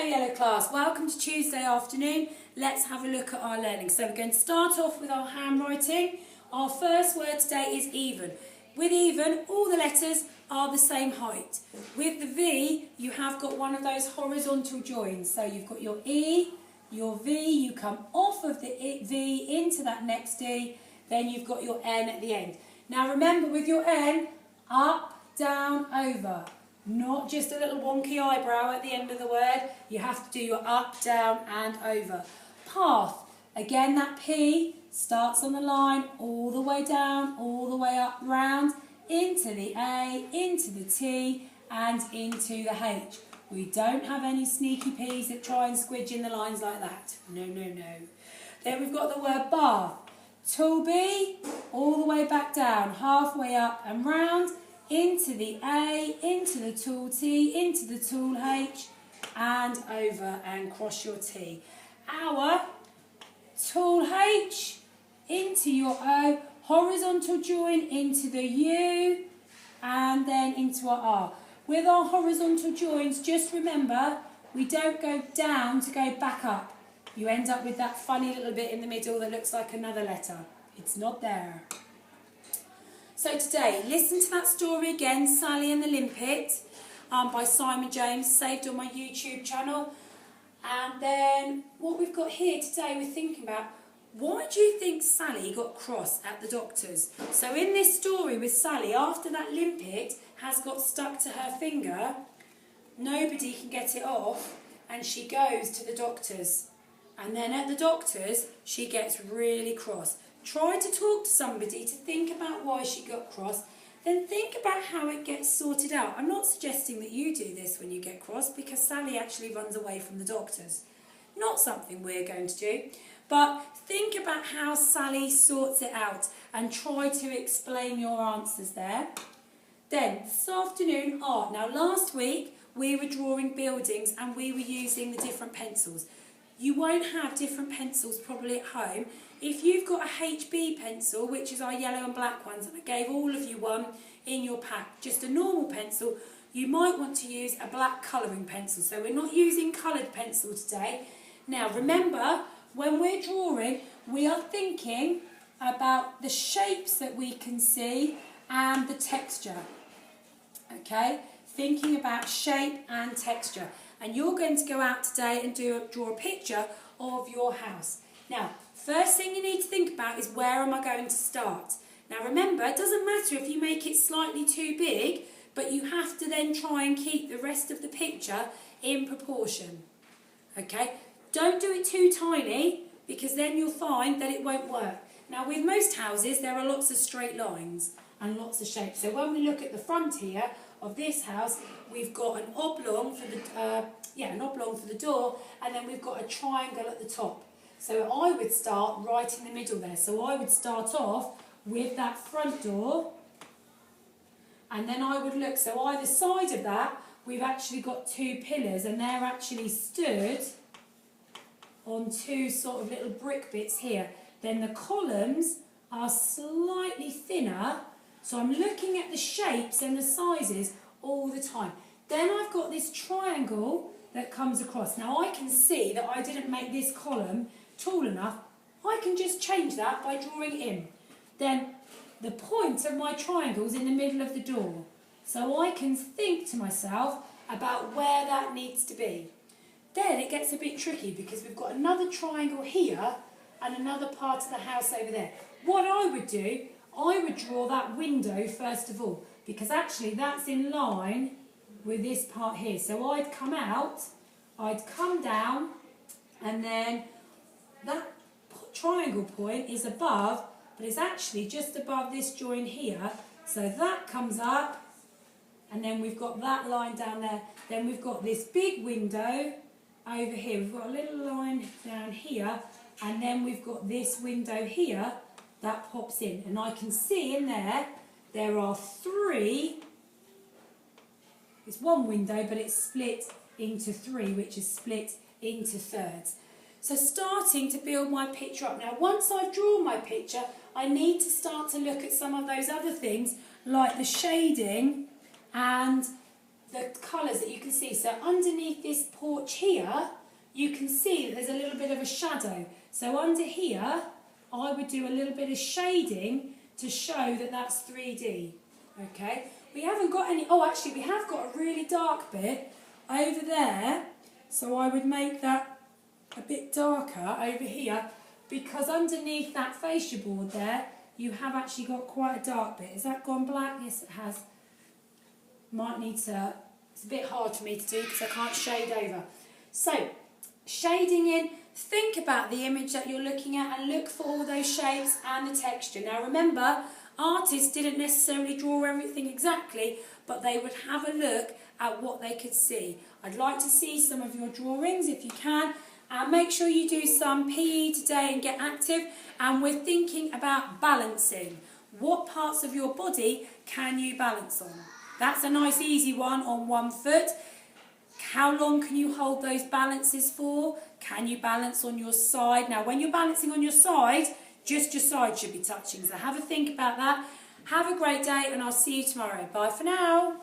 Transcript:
Yellow class, welcome to Tuesday afternoon. Let's have a look at our learning. So we're going to start off with our handwriting. Our first word today is even. With even, all the letters are the same height. With the V, you have got one of those horizontal joins. So you've got your E, your V, you come off of the V into that next E, then you've got your N at the end. Now remember, with your N, up, down, over. Not just a little wonky eyebrow at the end of the word. You have to do your up, down and over. Path. Again, that P starts on the line all the way down, all the way up, round, into the A, into the T and into the H. We don't have any sneaky P's that try and squidge in the lines like that. No, no, no. Then we've got the word bath. Tall B, all the way back down, halfway up and round, into the A, into the tall T, into the tall H, and over and cross your T. Our tall H, into your O, horizontal join into the U, and then into our R. With our horizontal joins, just remember, we don't go down to go back up. You end up with that funny little bit in the middle that looks like another letter. It's not there. So today, listen to that story again, Sally and the Limpet, by Simon James, saved on my YouTube channel. And then what we've got here today, we're thinking about, why do you think Sally got cross at the doctor's? So in this story with Sally, after that limpet has got stuck to her finger, nobody can get it off, and she goes to the doctor's. And then at the doctor's, she gets really cross. Try to talk to somebody to think about why she got cross, then think about how it gets sorted out. I'm not suggesting that you do this when you get cross, because Sally actually runs away from the doctor's. Not something we're going to do, but think about how Sally sorts it out and try to explain your answers there. Then, this afternoon, art. Now, last week, we were drawing buildings and we were using the different pencils. You won't have different pencils probably at home. If you've got a HB pencil, which is our yellow and black ones, and I gave all of you one in your pack, just a normal pencil, you might want to use a black colouring pencil. So we're not using coloured pencil today. Now remember, when we're drawing, we are thinking about the shapes that we can see and the texture. Okay? Thinking about shape and texture. And you're going to go out today and draw a picture of your house. Now, first thing you need to think about is, where am I going to start? Now remember, it doesn't matter if you make it slightly too big, but you have to then try and keep the rest of the picture in proportion. Okay? Don't do it too tiny, because then you'll find that it won't work. Now with most houses, there are lots of straight lines and lots of shapes. So when we look at the front here of this house, we've got an oblong for the door, and then we've got a triangle at the top. So I would start right in the middle there. So I would start off with that front door, and then I would look. So either side of that, we've actually got two pillars, and they're actually stood on two sort of little brick bits here. Then the columns are slightly thinner, so I'm looking at the shapes and the sizes all the time. Then I've got this triangle that comes across. Now I can see that I didn't make this column tall enough. I can just change that by drawing in. Then the point of my triangle is in the middle of the door. So I can think to myself about where that needs to be. Then it gets a bit tricky, because we've got another triangle here and another part of the house over there. What I would do, I would draw that window first of all, because actually that's in line with this part here. So I'd come out, I'd come down, and then that triangle point is above, but it's actually just above this join here. So that comes up, and then we've got that line down there. Then we've got this big window over here. We've got a little line down here, and then we've got this window here that pops in. And I can see in there are three. It's one window, but it's split into three, which is split into thirds. So starting to build my picture up. Now once I've drawn my picture, I need to start to look at some of those other things, like the shading and the colours that you can see. So underneath this porch here, you can see that there's a little bit of a shadow. So under here, I would do a little bit of shading to show that that's 3D. Okay, we haven't got any, oh actually we have got a really dark bit over there. So I would make that a bit darker over here, because underneath that fascia board there, you have actually got quite a dark bit. Has that gone black? Yes, it has. Might need to, it's a bit hard for me to do because I can't shade over. So, shading in, think about the image that you're looking at and look for all those shapes and the texture. Now remember, artists didn't necessarily draw everything exactly, but they would have a look at what they could see. I'd like to see some of your drawings if you can. And make sure you do some PE today and get active. And we're thinking about balancing. What parts of your body can you balance on? That's a nice easy one on one foot. How long can you hold those balances for? Can you balance on your side? Now when you're balancing on your side, just your side should be touching. So have a think about that. Have a great day and I'll see you tomorrow. Bye for now.